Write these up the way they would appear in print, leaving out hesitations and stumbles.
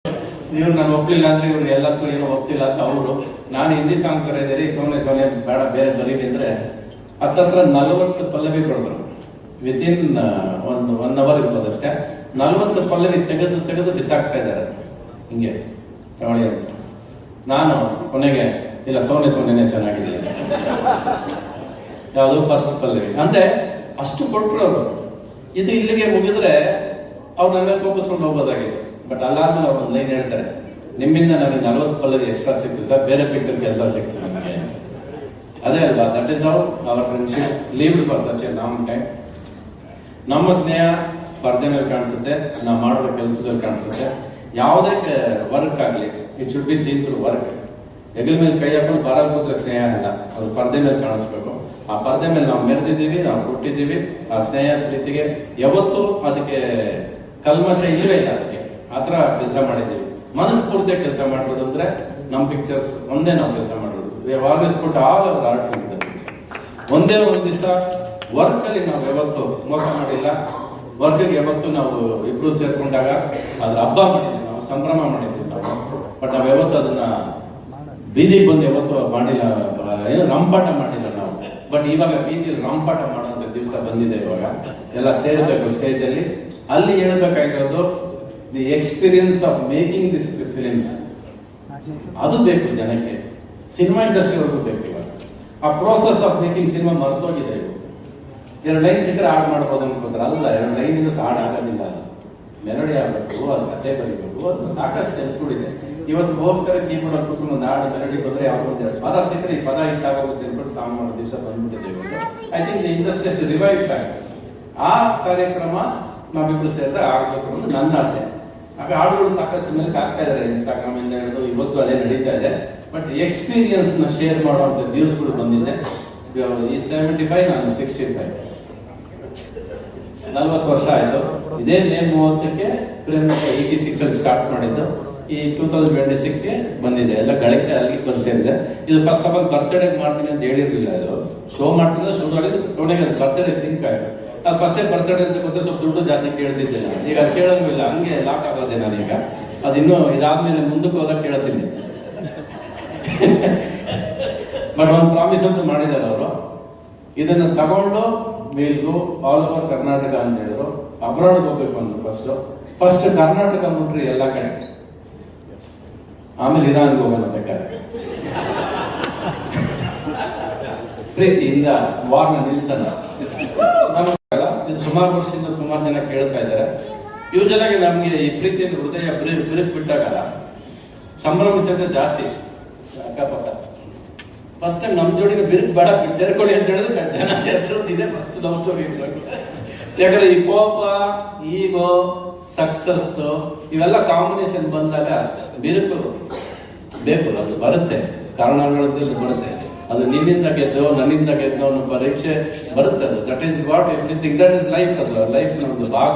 ನೀವು ನಾನು ಒಪ್ಲಿಲ್ಲ ಅಂದ್ರೆ ಇವ್ರು ಎಲ್ಲದಕ್ಕೂ ಏನೋ ಒಪ್ತಿಲ್ಲ ಅಂತ ಅವರು. ನಾನು ಹಿಂದಿ ಸಾಂಗ್ ಕರೆದಿರಿ ಸೋನೆ ಸೋನೆ ಬೇಡ ಬೇರೆ ಬರೀರಿ ಅಂದ್ರೆ ಹತ್ತತ್ರ 40 ಪಲ್ಲವಿ ಕೊಡಿದ್ರು. ವಿತಿನ್ ಒಂದು 1 hour ಇರ್ಬೋದಷ್ಟೇ. 40 ಪಲ್ಲವಿ ತೆಗೆದು ಬಿಸಾಕ್ತಾ ಇದ್ದಾರೆ ಹಿಂಗೆ ತಗೊಳ್ಳಿ ಅಂತ. ನಾನು ಕೊನೆಗೆ ಇಲ್ಲ ಸೋನೆ ಸೋನೆನೇ ಚೆನ್ನಾಗಿದೆ ಯಾವುದು ಫಸ್ಟ್ ಪಲ್ಲವಿ ಅಂದ್ರೆ ಅಷ್ಟು ಕೊಟ್ಟರು ಅವರು. ಇದು ಇಲ್ಲಿಗೆ ಮುಗಿದ್ರೆ ಅವ್ರು ನನ್ನ ಕೋಪಿಸ್ಕೊಂಡು ಹೋಗ್ಬೋದಾಗಿತ್ತು. ಬಟ್ ಅಲ್ಲಾದ್ಮೇಲೆ ಅವ್ರು ಒಂದು ಲೈನ್ ಹೇಳ್ತಾರೆ, ನಿಮ್ಮಿಂದ ನನಗೆ 40 ಪಲ್ಲವಿ ಎಕ್ಸ್ಟ್ರಾ ಸಿಕ್ತು ಸರ್, ಬೇರೆ ಪಿಕ್ಚರ್ ಕೆಲಸ ಸಿಕ್ತು ನನಗೆ. ಅದೇ ಅಲ್ವಾ, that is how our friendship lived for such A long time. ನಮ್ಮ ಸ್ನೇಹ ಪರದೆ ಮೇಲೆ ಕಾಣಿಸುತ್ತೆ, ನಾವು ಮಾಡುವ ಕೆಲಸದಲ್ಲಿ ಕಾಣಿಸುತ್ತೆ. ಯಾವುದೇ ವರ್ಕ್ ಆಗಲಿ it should be seen through work. ಹೆಗಲ ಮೇಲೆ ಕೈ ಹಾಕೊಂಡು ಬರ ಕೂತ್ರೆ ಸ್ನೇಹ ಅಲ್ಲ, ಅದು ಪರದೆ ಮೇಲೆ ಕಾಣಿಸ್ಬೇಕು. ಆ ಪರದೆ ಮೇಲೆ ನಾವು ಮೆರೆದಿದ್ದೀವಿ, ನಾವು ಕೊಟ್ಟಿದ್ದೀವಿ. ಆ ಸ್ನೇಹ ಪ್ರೀತಿಗೆ ಯಾವತ್ತೂ ಅದಕ್ಕೆ ಕಲ್ಮಶ ಇಲ್ಲವೇ ಇಲ್ಲ. ಅದಕ್ಕೆ ಆತರ ಕೆಲಸ ಮಾಡಿದ್ದೀವಿ. ಮನಸ್ಫೂರ್ತಿಯ ಕೆಲಸ ಮಾಡೋದು ಅಂದ್ರೆ ನಮ್ಮ ಪಿಕ್ಚರ್ಸ್ ಒಂದೇ ನಾವು ಕೆಲಸ ಮಾಡೋದು. Always put all our art in the picture. ಒಂದೇ ಒಂದು ದಿವಸ ವರ್ಕ್ ಅಲ್ಲಿ ನಾವು ಯಾವತ್ತು ಮೋಸ ಮಾಡಿಲ್ಲ. ವರ್ಕ್ಗೆ ಯಾವತ್ತು ನಾವು ಇಬ್ರು ಸೇರ್ಕೊಂಡಾಗ ಅದ್ರ ಹಬ್ಬ ಮಾಡಿದ್ವಿ, ನಾವು ಸಂಭ್ರಮ ಮಾಡಿದ್ವಿ ನಾವು. ಬಟ್ ನಾವ್ ಯಾವತ್ತು ಅದನ್ನ ಬೀದಿಗೆ ಬಂದು ಯಾವತ್ತು ಮಾಡಿಲ್ಲ, ಏನು ರಂಪಾಟ ಮಾಡಿಲ್ಲ ನಾವು. ಬಟ್ ಇವಾಗ ಬೀದಿಲಿ ರಂಪಾಟ ಮಾಡುವಂತ ದಿವಸ ಬಂದಿದೆ. ಇವಾಗ ಎಲ್ಲ ಸೇರಬೇಕು ಸ್ಟೇಜ್ ಅಲ್ಲಿ. ಅಲ್ಲಿ ಹೇಳ್ಬೇಕಾಗಿರೋದು the experience of making this films, ಅದು ಬೇಕು ಜನಕ್ಕೆ. ಸಿನಿಮಾ ಇಂಡಸ್ಟ್ರಿವರೆಗೂ ಬೇಕು. ಇವಾಗ ಆ ಪ್ರೋಸೆಸ್ ಆಫ್ ಮೇಕಿಂಗ್ ಸಿನಿಮಾ ಮರ್ತೋಗಿದೆ. ಇವಾಗ 2 ಲೈನ್ ಸಿಕ್ಕರೆ ಹಾಡು ಮಾಡ್ಬೋದು ಅನ್ಕೋತಾರೆ. ಅಲ್ಲ, 2 ಲೈನಿಂದ ಹಾಡು ಆಗೋದಿಲ್ಲ. ಮೆಲೋಡಿ ಆಗಬೇಕು, ಅದು ಕಥೆ ಬರೀಬೇಕು, ಅದು ಸಾಕಷ್ಟು ಕೆಲಸಗಳಿದೆ. ಇವತ್ತು ಹೋಗ್ತಾರೆ ಕೀಬೋರ್ಡ್ ಕೂತ್ಕೊಂಡು ಒಂದು ಹಾಡು ಮೆಲೋಡಿ ಬಂದ್ರೆ ಯಾವ್ದು ಪದ ಸಿಕ್ಕರೆ ಈ ಪದ ಇಟ್ಟಾಗೋಗುತ್ತೆ ಅನ್ಬಿಟ್ಟು ಸಾಂಗ್ ಮಾಡೋ ದಿವಸ ಬಂದ್ಬಿಟ್ಟಿದೆ. I think the industry revive back. ಆ ಕಾರ್ಯಕ್ರಮ ನಾವಿಬ್ರು ಸೇರಿದ್ರೆ ಆಗಬೇಕು ಅನ್ನೋದು ನನ್ನ ಆಸೆ. ಆಗ ಹಾಡುಗಳು ಸಾಕಷ್ಟು ಮೇಲೆ ಆಗ್ತಾ ಇದಾರೆ, ಇನ್ಸ್ಟಾಗ್ರಾಮ್ ಇಂದ ಹಿಡಿದು ಇವತ್ತು ಅದೇ ನಡೀತಾ ಇದೆ. ಬಟ್ ಎಕ್ಸ್ಪೀರಿಯನ್ಸ್ ನ ಶೇರ್ ಮಾಡುವಂತ ದಿವಸಗಳು ಬಂದಿದೆ. ಈ 75, ನಾನು 65, 40 ವರ್ಷ ಆಯ್ತು. ಇದೇ ಮೇ 30ಕ್ಕೆ ಫಿಲ್ಮ್ 86 ಅಲ್ಲಿ ಸ್ಟಾರ್ಟ್ ಮಾಡಿದ್ದು. ಈ 2026ಗೆ ಬಂದಿದೆ. ಎಲ್ಲ ಗಳಿಕೆ ಅಲ್ಲಿ ಬಂದು ಸೇರಿದೆ. ಇದು ಫಸ್ಟ್ ಆಫ್ ಆಲ್ ಬರ್ತ್ಡೇ ಮಾಡ್ತೀನಿ ಅಂತ ಹೇಳಿರ್ಲಿಲ್ಲ. ಇದು ಶೋ ಮಾಡ್ತಿದ್ರೆ ಶೋ ಮಾಡಿದ್ದು ಕೊನೆಗೆ ಬರ್ತ್ಡೇ ಸಿಂಕ್ ಆಯ್ತು. ಅದು ಫಸ್ಟೇ ಬರ್ತಡೇ ಅಂತ ಗೊತ್ತೇ ಸ್ವಲ್ಪ ದುಡ್ಡು ಜಾಸ್ತಿ ಕೇಳ್ತಿದ್ದೆ ನಾನು. ಈಗ ಅದು ಕೇಳೋಂಗಿಲ್ಲ, ಹಂಗೆ ಲಾಕ್ ಆಗೋದೆ ನಾನೀಗ. ಅದಿನ್ನೂ ಇದಾದ್ಮೇಲೆ ಮುಂದಕ್ಕೆ ಹೋದಾಗ ಕೇಳ್ತೀನಿ. ಬಟ್ ಒಂದು ಪ್ರಾಮಿಸ್ ಅಂತೂ ಮಾಡಿದ್ದಾರೆ ಅವರು. ಇದನ್ನ ತಗೊಂಡು ಮೇಲ್ಗು ಆಲ್ ಓವರ್ ಕರ್ನಾಟಕ ಅಂತ ಹೇಳಿದ್ರು. ಅಬ್ರಾಡ್ ಹೋಗ್ಬೇಕು ಅಂದ್ರು. ಫಸ್ಟ್ ಕರ್ನಾಟಕ ಮುಟ್ರಿ ಎಲ್ಲ ಕಡೆ, ಆಮೇಲೆ ಇರಾನ್ಗೆ ಹೋಗೋಣ ಬೇಕಾದ್ರೆ. ಪ್ರೀತಿಯಿಂದ ವಾರ್ನ ನಿಲ್ಸನ. ಇದು ಸುಮಾರು ವರ್ಷದಿಂದ ಸುಮಾರು ಜನ ಕೇಳ್ತಾ ಇದ್ದಾರೆ. ಯೂಶಲ್ ಆಗಿ ನಮ್ಗೆ ಈ ಪ್ರೀತಿಯಿಂದ ಹೃದಯ ಬಿರುಕು ಬಿಟ್ಟಾಗ ಸಂಭ್ರಮಿಸೋದೇ ಜಾಸ್ತಿ. ಅಕ್ಕಪಕ್ಕ ಫಸ್ಟ್ ಟೈಮ್ ನಮ್ ಜೋಡಿಗೆ ಬಿರುಕು ಬೇಡ ಸೇರ್ಕೊಳ್ಳಿ ಅಂತ ಹೇಳಿದ್ರೆ ಜನ ಸೇರ್ತಿದೆ. ಫಸ್ಟ್ ಲವ್ ಸ್ಟೋರಿ ಇರ್ಬೇಕು. ಯಾಕಂದ್ರೆ ಈ ಕೋಪ, ಈಗೋ, ಸಕ್ಸಸ್ ಇವೆಲ್ಲ ಕಾಂಬಿನೇಷನ್ ಬಂದಾಗ ಬಿರುಕು ಬೇಕು. ಅದು ಬರುತ್ತೆ, ಕಾರಣಗಳಲ್ಲಿ ಬರುತ್ತೆ. ಅದು ನಿನ್ನಿಂದ ಗೆದ್ದೋ ನನ್ನಿಂದ ಗೆದ್ದೋ ಅನ್ನೋ ಪರೀಕ್ಷೆ ಬರುತ್ತೆ. ಅದು that is what everything, that is life. ಅದು ಲೈಫ್ ನಮ್ದು ಭಾಗ.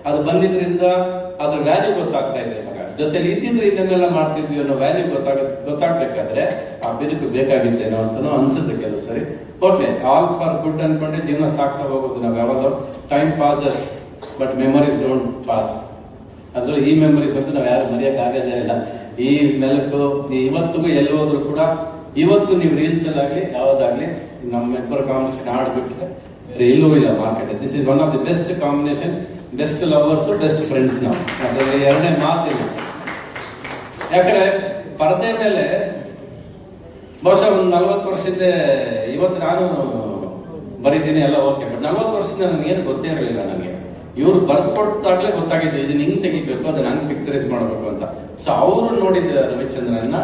ಅದು ಬಂದಿದ್ರಿಂದ ಅದ್ರ ವ್ಯಾಲ್ಯೂ ಗೊತ್ತಾಗ್ತಾ ಇದೆ. ಇವಾಗ ಜೊತೆಲಿ ಇದ್ದಿದ್ರೆ ಇದನ್ನೆಲ್ಲ ಮಾಡ್ತಿದ್ವಿ ಅನ್ನೋ ವ್ಯಾಲ್ಯೂ ಗೊತ್ತಾಗ್ಬೇಕಾದ್ರೆ ಆ ಬಿರುಕು ಬೇಕಾಗಿತ್ತೇನೋ ಅಂತನೋ ಅನ್ಸುತ್ತೆ ಕೆಲವು ಸರಿ. ಓಕೆ, ಆಲ್ ಫಾರ್ ಗುಡ್ ಅನ್ಕೊಂಡೆ ಜೀವನ ಸಾಕ್ತಾ ಹೋಗೋದು. ನಾವು ಯಾವಾಗ time passes but memories don't pass. ಅದ್ರಲ್ಲಿ ಈ ಮೆಮೊರೀಸ್ ಅಂತೂ ನಾವು ಯಾರು ಮರೆಯಕ್ ಆಗೋದೇ ಇಲ್ಲ. ಈ ಮೆಲಕು ಇವತ್ತಿಗೂ ಎಲ್ಲಿ ಹೋದ್ರು ಕೂಡ, ಇವತ್ತಿಗೂ ನೀವು ರೀಲ್ಸ್ ಅಲ್ಲಾಗ್ಲಿ ಯಾವ್ದಾಗ್ಲಿ ನಮ್ಮಿಬ್ಬರ ಕಾಂಬಿನೇಷನ್ ಆಡ್ಬಿಟ್ರೆ ಎಲ್ಲೂ ಇಲ್ಲ market. This is one of the best combination. Best lovers, best friends. ನಾವು ಅದ್ರಲ್ಲಿ ಎರಡನೇ ಮಾತಿಲ್ಲ. ಯಾಕಂದ್ರೆ ಪರದೆ ಮೇಲೆ ಬಹುಶಃ ಒಂದು 40 ವರ್ಷದಿಂದ ಇವತ್ತು ನಾನು ಬರೀತೀನಿ ಎಲ್ಲ ಓಕೆ. ಬಟ್ 40 ವರ್ಷದಿಂದ ನನಗೆ ಏನು ಗೊತ್ತೇ ಇರಲಿಲ್ಲ. ನನಗೆ ಇವ್ರು ಬರ್ಕೊಟ್ಟಾಗ್ಲೇ ಗೊತ್ತಾಗಿದ್ದು ಇದನ್ನ ಹಿಂಗ್ ತೆಗಿಬೇಕು, ಅದನ್ನ ಹಂಗ್ ಪಿಕ್ಚರೈಸ್ ಮಾಡ್ಬೇಕು ಅಂತ. ಸೊ ಅವರು ನೋಡಿದ್ದ ರವಿಚಂದ್ರನ್ನ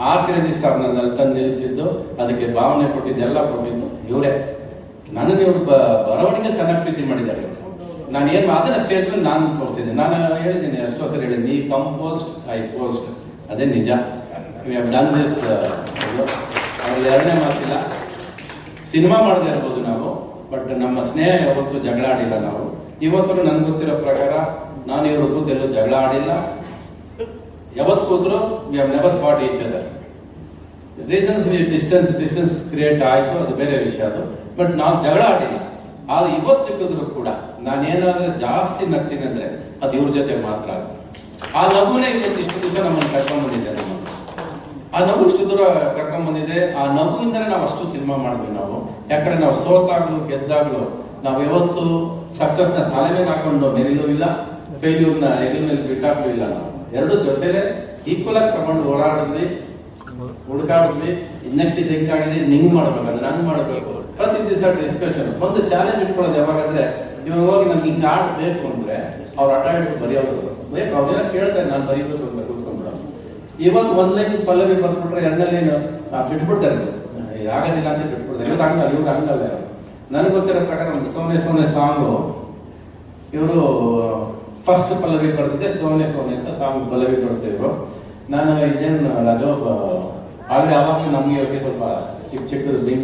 ಆ ಕ್ರೇಜಿ ಸ್ಟಾರ್ನಲ್ಲಿ ತಂದು ನಿಲ್ಲಿಸಿದ್ದು, ಅದಕ್ಕೆ ಭಾವನೆ ಕೊಟ್ಟಿದ್ದೆಲ್ಲ ಕೊಟ್ಟಿದ್ದು ಇವರೇ. ನನಗೆ ಇವ್ರು ಬರವಣಿಗೆ ಚೆನ್ನಾಗಿ ಪ್ರೀತಿ ಮಾಡಿದ್ದಾರೆ. ನಾನು ಏನು ಅದನ್ನ ಸ್ಟೇಜ್ ಮೇಲೆ ನಾನು ತೋರಿಸಿದ್ದೆ. ನಾನು ಹೇಳಿದ್ದೀನಿ, ಎಷ್ಟೋ ಸರಿ ಹೇಳಿದ್ದೀನಿ, ಈ ಕಂಪೋಸ್ಟ್ ಐ ಪೋಸ್ಟ್. ಅದೇ ನಿಜ. Done this. ಅವ್ರಲ್ಲಿ ಎರಡನೇ ಮಾತಿಲ್ಲ. ಸಿನಿಮಾ ಮಾಡದೇ ಇರ್ಬೋದು ನಾವು, ಬಟ್ ನಮ್ಮ ಸ್ನೇಹ ಯಾವತ್ತೂ ಜಗಳ ಆಡಿಲ್ಲ ನಾವು. ಇವತ್ತು ನನ್ಗೆ ಗೊತ್ತಿರೋ ಪ್ರಕಾರ ನಾನು ಇವ್ರ ಕೂತೆಲ್ಲೂ ಜಗಳ ಆಡಿಲ್ಲ. ಯಾವತ್ತು ಕೂತ್ರು we have never fought each other. Reasons distance create ಆಯ್ತು, ಅದು ಬೇರೆ ವಿಷಯ ಅದು. ಬಟ್ ನಾವು ಜಗಳ ಆಡಿಲ್ಲ. ಆದ್ರೆ ಇವತ್ತು ಸಿಕ್ಕಿದ್ರು ಕೂಡ ನಾನೇನಾದ್ರೆ ಜಾಸ್ತಿ ನಗ್ತೀನಿ ಅಂದ್ರೆ ಅದು ಇವ್ರ ಜೊತೆ ಮಾತ್ರ. ಆ ನಗುನೇ ಇವತ್ತು ಇಷ್ಟು ದಿವಸ ನಮ್ಮನ್ನು ಕರ್ಕೊಂಡ್ ಬಂದಿದೆ. ಆ ನಗು ಇಷ್ಟು ದೂರ ಕರ್ಕೊಂಡ್ ಬಂದಿದೆ. ಆ ನಗುವಿಂದನೇ ನಾವು ಅಷ್ಟು ಸಿನಿಮಾ ಮಾಡಿದ್ವಿ ನಾವು. ಯಾಕಂದ್ರೆ ನಾವು ಸೋತಾಗ್ಲು ಗೆದ್ದಾಗ್ಲು ನಾವು ಯಾವತ್ತು ಸಕ್ಸಸ್ ನ ತಲೆ ಮೇಲೆ ಹಾಕೊಂಡು ಮೆರಿಲೂ ಇಲ್ಲ, ಫೇಲ್ಯೂರ್ ನ ಹೆಗಲ ಮೇಲೆ ಬಿಟ್ಟಾಗ್ಲೂ ಇಲ್ಲ. ನಾವು ಎರಡು ಜೊತೆಲೆ ಈಕ್ವಲ್ ಆಗಿ ತಗೊಂಡು ಓಡಾಡಿದ್ವಿ, ಹುಡುಕಾಡಿದ್ವಿ. ಇನ್ನಷ್ಟು ಇದಕ್ಕಾಗಿದೆ, ನಿಂಗ್ ಮಾಡ್ಬೇಕು, ಅದನ್ನ ಹಂಗ್ ಮಾಡ್ಬೇಕು. ಪ್ರತಿ ದಿವಸ ಡಿಸ್ಕಷನ್. ಒಂದು ಚಾಲೆಂಜ್ ಇಟ್ಕೊಳ್ಳೋದು ಯಾವಾಗಂದ್ರೆ, ಇವಾಗ ಹೋಗಿ ನಮ್ಗೆ ಹಿಂಗ ಆಡ್ಬೇಕು ಅಂದ್ರೆ ಅವ್ರು ಆಟ ಆಡಿ ಬರೆಯೋದು ಬೇಕು. ಅವ್ರೇನ ಕೇಳ್ತಾರೆ, ನಾನು ಬರೀಬೇಕು ಅಂತ ಕೂತ್ಕೊಂಡ್ಬಿಡ. ಇವತ್ತು ಒಂದ್ ಲೈನ್ ಪಲ್ಲವಿ ಬರ್ಬಿಟ್ರೆ ಎರಡನೇ ಬಿಟ್ಬಿಡ್ತಾರೆ, ಆಗೋದಿಲ್ಲ ಅಂತ ಬಿಟ್ಬಿಡ್ತಾರೆ. ಇವ್ರು ಹಂಗಲ್ಲ, ಇವ್ರು ಹಂಗಲ್ಲ. ನನಗೆ ಗೊತ್ತಿರೋ ಪ್ರಕಾರ ಒಂದು ಸೋನೆ ಸೋನೆ ಸಾಂಗು ಇವರು ಫಸ್ಟ್ ಪಲ್ಲವಿ ಬರ್ತಿದ್ದೆ, ಸೋನೆ ಸೋನೆ ಅಂತ ಸಾಂಗ್ ಪಲ್ಲವಿ ಬರ್ತಿದ್ರು. ನಾನು ಇದೇನು ರಾಜು ಆಲ್ರೆಡಿ ಆವಾಗ ನಮ್ಗೆ ಸ್ವಲ್ಪ ಚಿಕ್ಕ ಚಿಕ್ಕದು ಬೆಂಕಿ